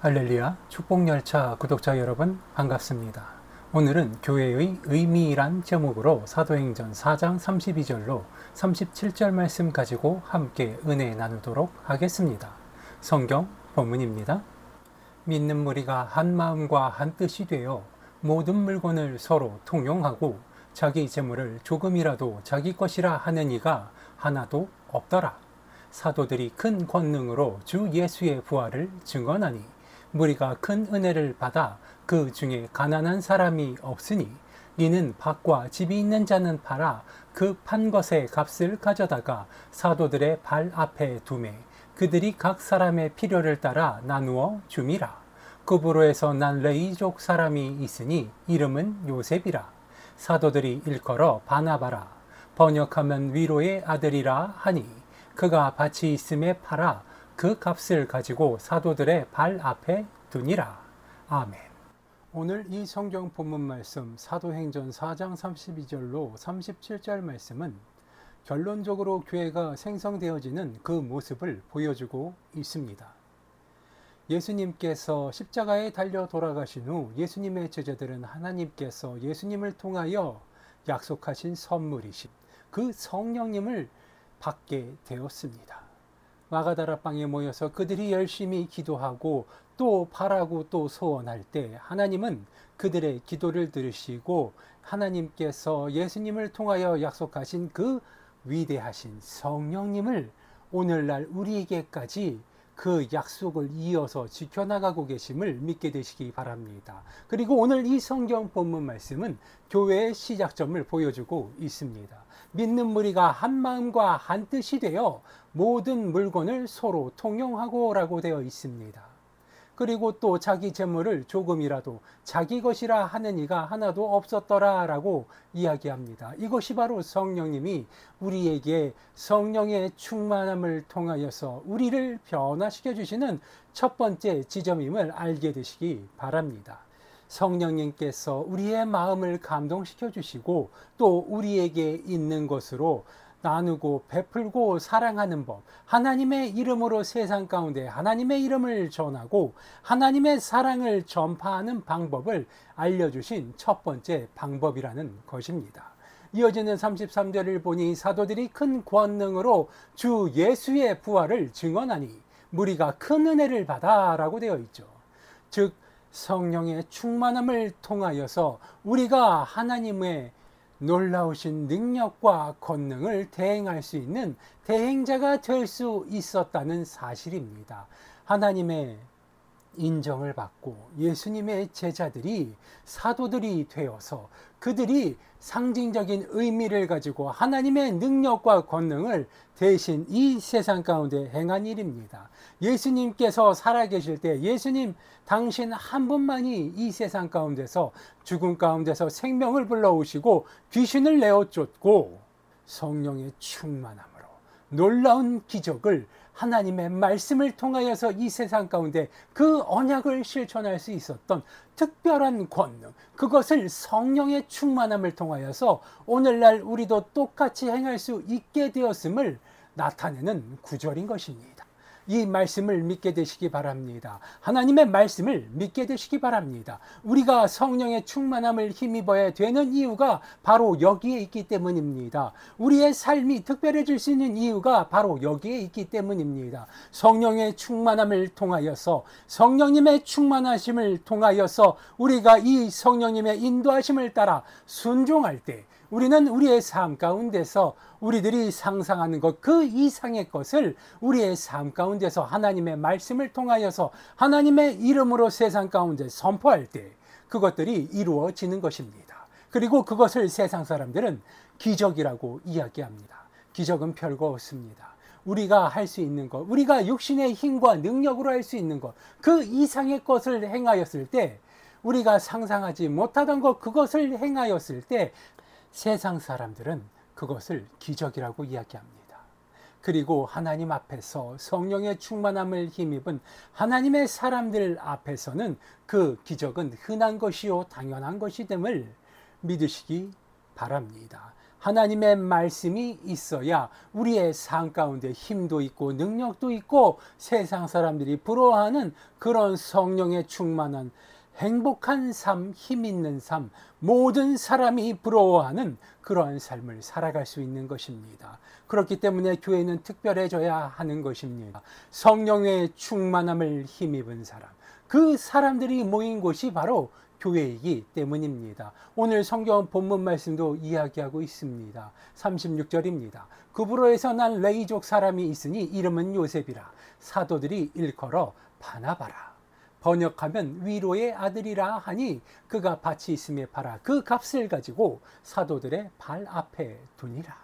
할렐루야, 축복열차 구독자 여러분 반갑습니다. 오늘은 교회의 의미란 제목으로 사도행전 4장 32절로 37절 말씀 가지고 함께 은혜 나누도록 하겠습니다. 성경 본문입니다. 믿는 무리가 한 마음과 한 뜻이 되어 모든 물건을 서로 통용하고 자기 재물을 조금이라도 자기 것이라 하는 이가 하나도 없더라. 사도들이 큰 권능으로 주 예수의 부활을 증언하니 무리가 큰 은혜를 받아 그 중에 가난한 사람이 없으니 이는 밭과 집이 있는 자는 팔아 그 판 것의 값을 가져다가 사도들의 발 앞에 두매 그들이 각 사람의 필요를 따라 나누어 줌이라. 그부로에서 난 레이족 사람이 있으니 이름은 요셉이라. 사도들이 일컬어 바나바라 번역하면 위로의 아들이라 하니 그가 밭이 있음에 팔아 그 값을 가지고 사도들의 발 앞에 두니라. 아멘. 오늘 이 성경 본문 말씀 사도행전 4장 32절로 37절 말씀은 결론적으로 교회가 생성되어지는 그 모습을 보여주고 있습니다. 예수님께서 십자가에 달려 돌아가신 후 예수님의 제자들은 하나님께서 예수님을 통하여 약속하신 선물이신 그 성령님을 받게 되었습니다. 마가다라 방에 모여서 그들이 열심히 기도하고 또 바라고 또 소원할 때 하나님은 그들의 기도를 들으시고 하나님께서 예수님을 통하여 약속하신 그 위대하신 성령님을 오늘날 우리에게까지 그 약속을 이어서 지켜나가고 계심을 믿게 되시기 바랍니다. 그리고 오늘 이 성경 본문 말씀은 교회의 시작점을 보여주고 있습니다. 믿는 무리가 한 마음과 한 뜻이 되어 모든 물건을 서로 통용하고 라고 되어 있습니다. 그리고 또 자기 재물을 조금이라도 자기 것이라 하는 이가 하나도 없었더라 라고 이야기합니다. 이것이 바로 성령님이 우리에게 성령의 충만함을 통하여서 우리를 변화시켜 주시는 첫 번째 지점임을 알게 되시기 바랍니다. 성령님께서 우리의 마음을 감동시켜 주시고 또 우리에게 있는 것으로 나누고 베풀고 사랑하는 법, 하나님의 이름으로 세상 가운데 하나님의 이름을 전하고 하나님의 사랑을 전파하는 방법을 알려주신 첫 번째 방법이라는 것입니다. 이어지는 33절을 보니 사도들이 큰 권능으로 주 예수의 부활을 증언하니 무리가 큰 은혜를 받아 라고 되어 있죠. 즉 성령의 충만함을 통하여서 우리가 하나님의 놀라우신 능력과 권능을 대행할 수 있는 대행자가 될 수 있었다는 사실입니다. 하나님의 인정을 받고 예수님의 제자들이 사도들이 되어서 그들이 상징적인 의미를 가지고 하나님의 능력과 권능을 대신 이 세상 가운데 행한 일입니다. 예수님께서 살아계실 때 예수님 당신 한 분만이 이 세상 가운데서 죽음 가운데서 생명을 불러오시고 귀신을 내어 쫓고 성령의 충만함으로 놀라운 기적을 하나님의 말씀을 통하여서 이 세상 가운데 그 언약을 실천할 수 있었던 특별한 권능, 그것을 성령의 충만함을 통하여서 오늘날 우리도 똑같이 행할 수 있게 되었음을 나타내는 구절인 것입니다. 이 말씀을 믿게 되시기 바랍니다. 하나님의 말씀을 믿게 되시기 바랍니다. 우리가 성령의 충만함을 힘입어야 되는 이유가 바로 여기에 있기 때문입니다. 우리의 삶이 특별해질 수 있는 이유가 바로 여기에 있기 때문입니다. 성령의 충만함을 통하여서 성령님의 충만하심을 통하여서 우리가 이 성령님의 인도하심을 따라 순종할 때 우리는 우리의 삶 가운데서 우리들이 상상하는 것 그 이상의 것을 우리의 삶 가운데서 하나님의 말씀을 통하여서 하나님의 이름으로 세상 가운데 선포할 때 그것들이 이루어지는 것입니다. 그리고 그것을 세상 사람들은 기적이라고 이야기합니다. 기적은 별거 없습니다. 우리가 할 수 있는 것, 우리가 육신의 힘과 능력으로 할 수 있는 것, 그 이상의 것을 행하였을 때 우리가 상상하지 못하던 것 그것을 행하였을 때 세상 사람들은 그것을 기적이라고 이야기합니다. 그리고 하나님 앞에서 성령의 충만함을 힘입은 하나님의 사람들 앞에서는 그 기적은 흔한 것이요 당연한 것이 됨을 믿으시기 바랍니다. 하나님의 말씀이 있어야 우리의 삶 가운데 힘도 있고 능력도 있고 세상 사람들이 부러워하는 그런 성령의 충만한 행복한 삶, 힘 있는 삶, 모든 사람이 부러워하는 그러한 삶을 살아갈 수 있는 것입니다. 그렇기 때문에 교회는 특별해져야 하는 것입니다. 성령의 충만함을 힘입은 사람, 그 사람들이 모인 곳이 바로 교회이기 때문입니다. 오늘 성경 본문 말씀도 이야기하고 있습니다. 36절입니다. 구브로에서 난 레이족 사람이 있으니 이름은 요셉이라. 사도들이 일컬어 바나바라. 번역하면 위로의 아들이라 하니 그가 밭이 있음에 팔아 그 값을 가지고 사도들의 발 앞에 두니라.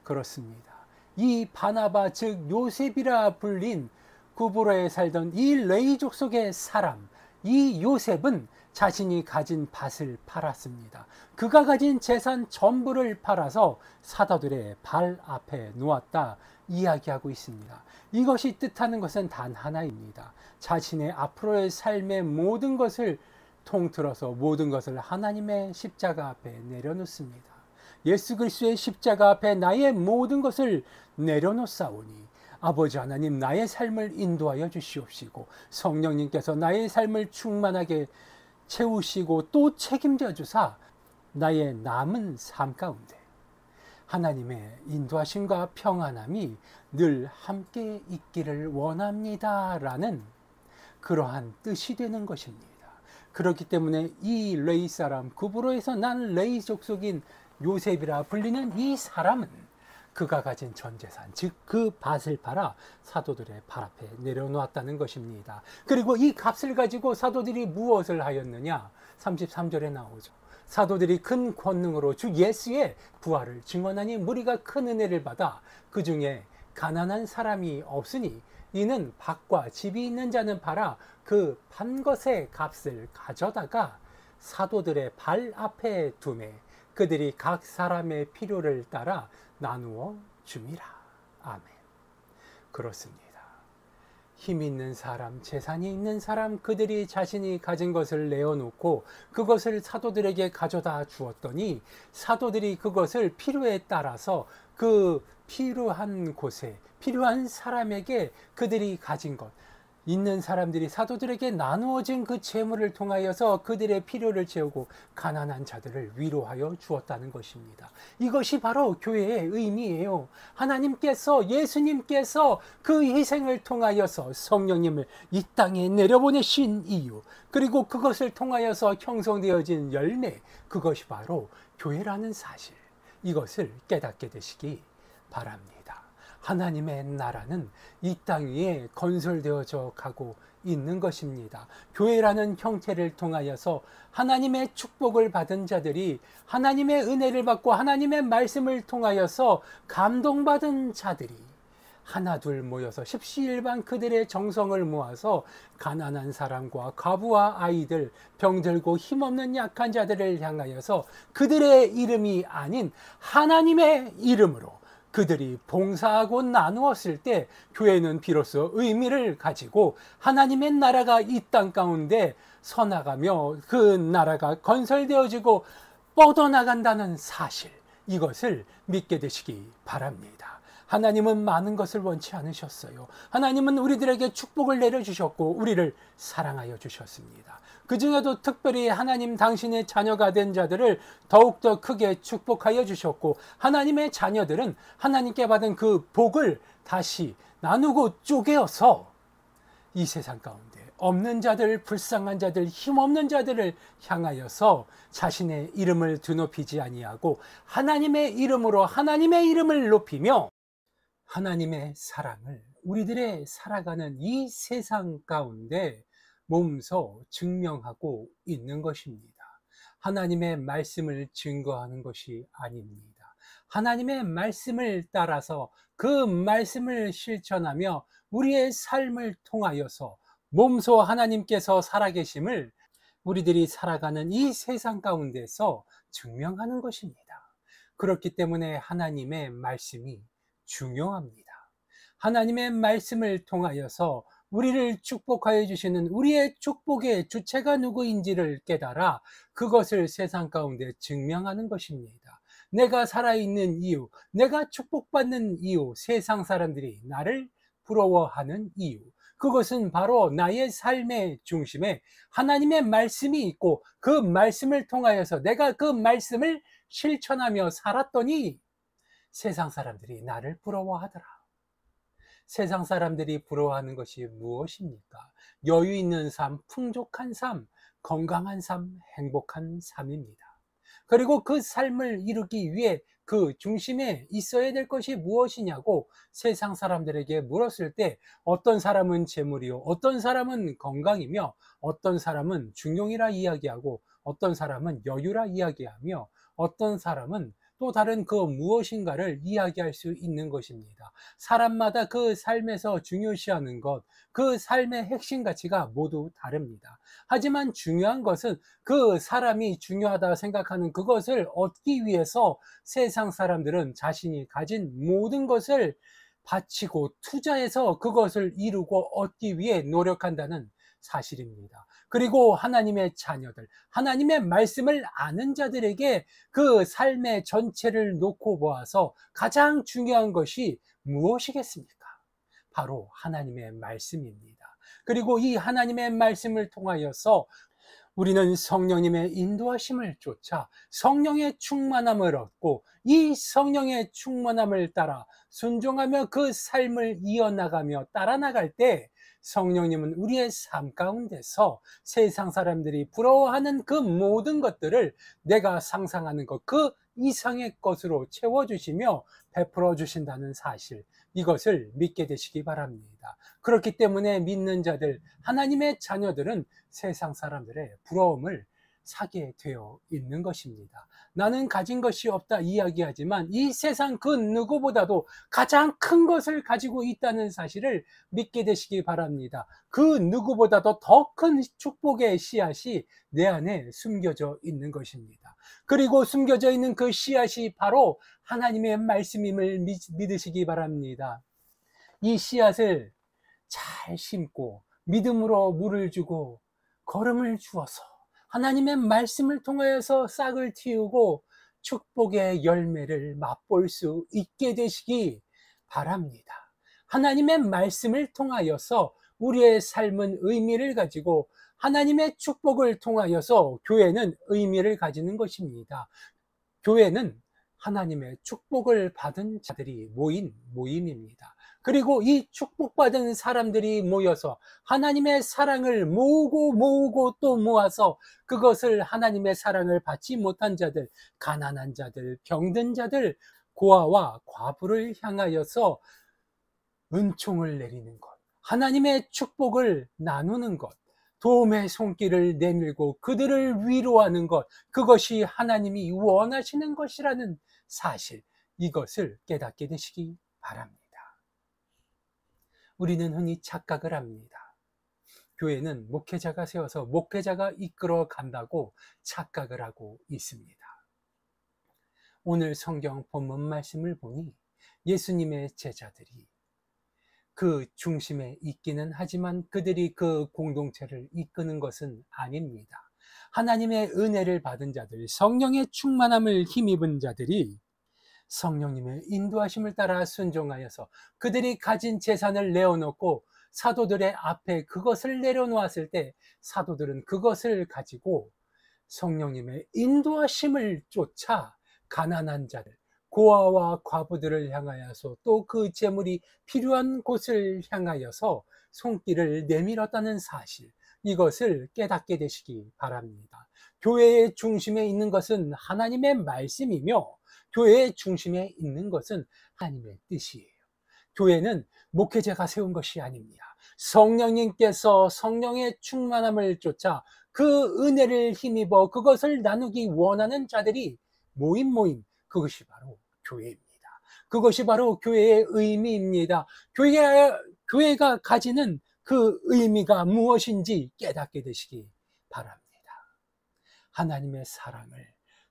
그렇습니다. 이 바나바 즉 요셉이라 불린 구브로에 살던 이 레이족 속의 사람, 이 요셉은 자신이 가진 밭을 팔았습니다. 그가 가진 재산 전부를 팔아서 사도들의 발 앞에 놓았다 이야기하고 있습니다. 이것이 뜻하는 것은 단 하나입니다. 자신의 앞으로의 삶의 모든 것을 통틀어서 모든 것을 하나님의 십자가 앞에 내려놓습니다. 예수 그리스도의 십자가 앞에 나의 모든 것을 내려놓사오니 아버지 하나님, 나의 삶을 인도하여 주시옵시고 성령님께서 나의 삶을 충만하게 채우시고 또 책임져 주사 나의 남은 삶 가운데 하나님의 인도하심과 평안함이 늘 함께 있기를 원합니다 라는 그러한 뜻이 되는 것입니다. 그렇기 때문에 이 레이 사람, 구브로에서 난 레이 족속인 요셉이라 불리는 이 사람은 그가 가진 전 재산, 즉 그 밭을 팔아 사도들의 발 앞에 내려놓았다는 것입니다. 그리고 이 값을 가지고 사도들이 무엇을 하였느냐? 33절에 나오죠. 사도들이 큰 권능으로 주 예수의 부활을 증언하니 무리가 큰 은혜를 받아 그 중에 가난한 사람이 없으니 이는 밭과 집이 있는 자는 팔아 그 판 것의 값을 가져다가 사도들의 발 앞에 두매 그들이 각 사람의 필요를 따라 나누어 줌이라. 아멘. 그렇습니다. 힘 있는 사람, 재산이 있는 사람, 그들이 자신이 가진 것을 내어놓고 그것을 사도들에게 가져다 주었더니 사도들이 그것을 필요에 따라서 그 필요한 곳에 필요한 사람에게 그들이 가진 것 있는 사람들이 사도들에게 나누어진 그 재물을 통하여서 그들의 필요를 채우고 가난한 자들을 위로하여 주었다는 것입니다. 이것이 바로 교회의 의미예요. 하나님께서 예수님께서 그 희생을 통하여서 성령님을 이 땅에 내려보내신 이유 그리고 그것을 통하여서 형성되어진 열매 그것이 바로 교회라는 사실 이것을 깨닫게 되시기 바랍니다. 하나님의 나라는 이 땅 위에 건설되어져 가고 있는 것입니다. 교회라는 형태를 통하여서 하나님의 축복을 받은 자들이 하나님의 은혜를 받고 하나님의 말씀을 통하여서 감동받은 자들이 하나둘 모여서 십시일반 그들의 정성을 모아서 가난한 사람과 과부와 아이들, 병들고 힘없는 약한 자들을 향하여서 그들의 이름이 아닌 하나님의 이름으로 그들이 봉사하고 나누었을 때 교회는 비로소 의미를 가지고 하나님의 나라가 이 땅 가운데 서나가며 그 나라가 건설되어지고 뻗어나간다는 사실 이것을 믿게 되시기 바랍니다. 하나님은 많은 것을 원치 않으셨어요. 하나님은 우리들에게 축복을 내려주셨고 우리를 사랑하여 주셨습니다. 그 중에도 특별히 하나님 당신의 자녀가 된 자들을 더욱더 크게 축복하여 주셨고 하나님의 자녀들은 하나님께 받은 그 복을 다시 나누고 쪼개어서 이 세상 가운데 없는 자들, 불쌍한 자들, 힘없는 자들을 향하여서 자신의 이름을 드높이지 아니하고 하나님의 이름으로 하나님의 이름을 높이며 하나님의 사랑을 우리들의 살아가는 이 세상 가운데 몸소 증명하고 있는 것입니다. 하나님의 말씀을 증거하는 것이 아닙니다. 하나님의 말씀을 따라서 그 말씀을 실천하며 우리의 삶을 통하여서 몸소 하나님께서 살아계심을 우리들이 살아가는 이 세상 가운데서 증명하는 것입니다. 그렇기 때문에 하나님의 말씀이 중요합니다. 하나님의 말씀을 통하여서 우리를 축복하여 주시는 우리의 축복의 주체가 누구인지를 깨달아 그것을 세상 가운데 증명하는 것입니다. 내가 살아있는 이유, 내가 축복받는 이유, 세상 사람들이 나를 부러워하는 이유, 그것은 바로 나의 삶의 중심에 하나님의 말씀이 있고 그 말씀을 통하여서 내가 그 말씀을 실천하며 살았더니 세상 사람들이 나를 부러워하더라. 세상 사람들이 부러워하는 것이 무엇입니까? 여유 있는 삶, 풍족한 삶, 건강한 삶, 행복한 삶입니다. 그리고 그 삶을 이루기 위해 그 중심에 있어야 될 것이 무엇이냐고 세상 사람들에게 물었을 때 어떤 사람은 재물이요, 어떤 사람은 건강이며 어떤 사람은 중용이라 이야기하고 어떤 사람은 여유라 이야기하며 어떤 사람은 또 다른 그 무엇인가를 이야기할 수 있는 것입니다. 사람마다 그 삶에서 중요시하는 것, 그 삶의 핵심 가치가 모두 다릅니다. 하지만 중요한 것은 그 사람이 중요하다 생각하는 그것을 얻기 위해서 세상 사람들은 자신이 가진 모든 것을 바치고 투자해서 그것을 이루고 얻기 위해 노력한다는 사실입니다. 그리고 하나님의 자녀들, 하나님의 말씀을 아는 자들에게 그 삶의 전체를 놓고 보아서 가장 중요한 것이 무엇이겠습니까? 바로 하나님의 말씀입니다. 그리고 이 하나님의 말씀을 통하여서 우리는 성령님의 인도하심을 쫓아 성령의 충만함을 얻고 이 성령의 충만함을 따라 순종하며 그 삶을 이어나가며 따라 나갈 때 성령님은 우리의 삶 가운데서 세상 사람들이 부러워하는 그 모든 것들을 내가 상상하는 것, 그 이상의 것으로 채워주시며 베풀어 주신다는 사실, 이것을 믿게 되시기 바랍니다. 그렇기 때문에 믿는 자들, 하나님의 자녀들은 세상 사람들의 부러움을 사게 되어 있는 것입니다. 나는 가진 것이 없다 이야기하지만 이 세상 그 누구보다도 가장 큰 것을 가지고 있다는 사실을 믿게 되시기 바랍니다. 그 누구보다도 더 큰 축복의 씨앗이 내 안에 숨겨져 있는 것입니다. 그리고 숨겨져 있는 그 씨앗이 바로 하나님의 말씀임을 믿으시기 바랍니다. 이 씨앗을 잘 심고 믿음으로 물을 주고 걸음을 주어서 하나님의 말씀을 통하여서 싹을 틔우고 축복의 열매를 맛볼 수 있게 되시기 바랍니다. 하나님의 말씀을 통하여서 우리의 삶은 의미를 가지고 하나님의 축복을 통하여서 교회는 의미를 가지는 것입니다. 교회는 하나님의 축복을 받은 자들이 모인 모임입니다. 그리고 이 축복받은 사람들이 모여서 하나님의 사랑을 모으고 또 모아서 그것을 하나님의 사랑을 받지 못한 자들, 가난한 자들, 병든 자들, 고아와 과부를 향하여서 은총을 내리는 것, 하나님의 축복을 나누는 것, 도움의 손길을 내밀고 그들을 위로하는 것, 그것이 하나님이 원하시는 것이라는 사실, 이것을 깨닫게 되시기 바랍니다. 우리는 흔히 착각을 합니다. 교회는 목회자가 세워서 목회자가 이끌어 간다고 착각을 하고 있습니다. 오늘 성경 본문 말씀을 보니 예수님의 제자들이 그 중심에 있기는 하지만 그들이 그 공동체를 이끄는 것은 아닙니다. 하나님의 은혜를 받은 자들, 성령의 충만함을 힘입은 자들이 성령님의 인도하심을 따라 순종하여서 그들이 가진 재산을 내어놓고 사도들의 앞에 그것을 내려놓았을 때 사도들은 그것을 가지고 성령님의 인도하심을 쫓아 가난한 자들, 고아와 과부들을 향하여서 또 그 재물이 필요한 곳을 향하여서 손길을 내밀었다는 사실, 이것을 깨닫게 되시기 바랍니다. 교회의 중심에 있는 것은 하나님의 말씀이며 교회의 중심에 있는 것은 하나님의 뜻이에요. 교회는 목회자가 세운 것이 아닙니다. 성령님께서 성령의 충만함을 쫓아 그 은혜를 힘입어 그것을 나누기 원하는 자들이 모임, 그것이 바로 교회입니다. 그것이 바로 교회의 의미입니다. 교회가 가지는 그 의미가 무엇인지 깨닫게 되시기 바랍니다. 하나님의 사랑을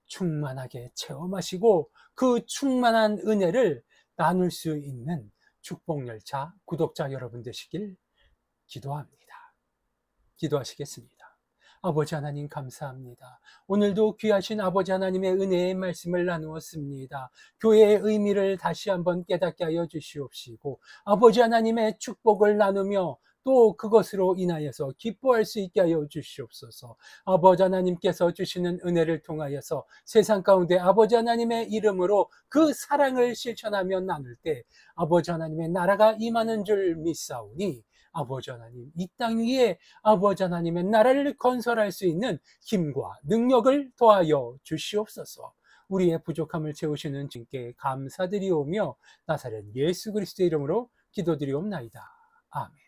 충만하게 체험하시고 그 충만한 은혜를 나눌 수 있는 축복열차 구독자 여러분 되시길 기도합니다. 기도하시겠습니다. 아버지 하나님 감사합니다. 오늘도 귀하신 아버지 하나님의 은혜의 말씀을 나누었습니다. 교회의 의미를 다시 한번 깨닫게 하여 주시옵시고 아버지 하나님의 축복을 나누며 또 그것으로 인하여서 기뻐할 수 있게 하여 주시옵소서. 아버지 하나님께서 주시는 은혜를 통하여서 세상 가운데 아버지 하나님의 이름으로 그 사랑을 실천하며 나눌 때 아버지 하나님의 나라가 임하는 줄 믿사오니 아버지 하나님 이 땅 위에 아버지 하나님의 나라를 건설할 수 있는 힘과 능력을 더하여 주시옵소서. 우리의 부족함을 채우시는 주님께 감사드리오며 나사렛 예수 그리스도의 이름으로 기도드리옵나이다. 아멘.